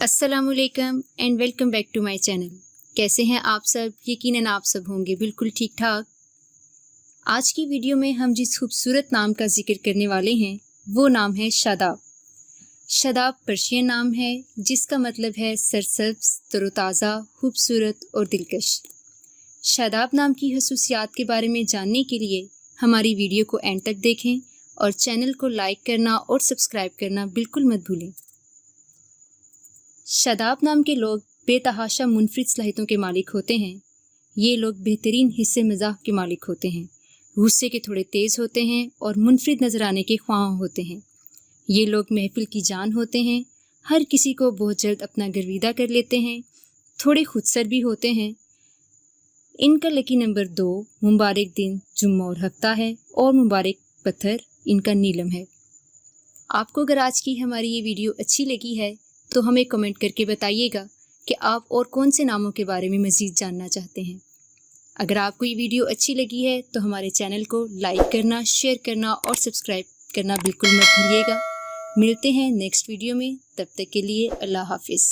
अस्सलाम वालेकुम and welcome back to my channel. कैसे हैं आप सब? यकीनन आप सब होंगे बिल्कुल ठीक ठाक। आज की वीडियो में हम जिस खूबसूरत नाम का जिक्र करने वाले हैं वो नाम है शादाब। शादाब पर्शियन नाम है जिसका मतलब है सरसब्ज, तरोताज़ा, खूबसूरत और दिलकश। शादाब नाम की खसूसियात के बारे में जानने के लिए हमारी वीडियो को एंड तक देखें और चैनल को लाइक करना और सब्सक्राइब करना बिल्कुल मत भूलें। शादाब नाम के लोग बेतहाशा मुनफरिद सलाहियतों के मालिक होते हैं। ये लोग बेहतरीन हिस्से मज़ाक के मालिक होते हैं, गुस्से के थोड़े तेज़ होते हैं और मुनफरिद नज़र आने के ख्वाह होते हैं। ये लोग महफिल की जान होते हैं, हर किसी को बहुत जल्द अपना गर्विदा कर लेते हैं, थोड़े खुदसर भी होते हैं। इनका लकी नंबर 2 मुबारक दिन जुम्मा और हफ्ता है और मुबारक पत्थर इनका नीलम है। आपको अगर आज की हमारी ये वीडियो अच्छी लगी है तो हमें कमेंट करके बताइएगा कि आप और कौन से नामों के बारे में मज़ीद जानना चाहते हैं। अगर आपको ये वीडियो अच्छी लगी है तो हमारे चैनल को लाइक करना, शेयर करना और सब्सक्राइब करना बिल्कुल मत भूलिएगा। मिलते हैं नेक्स्ट वीडियो में, तब तक के लिए अल्लाह हाफिज़।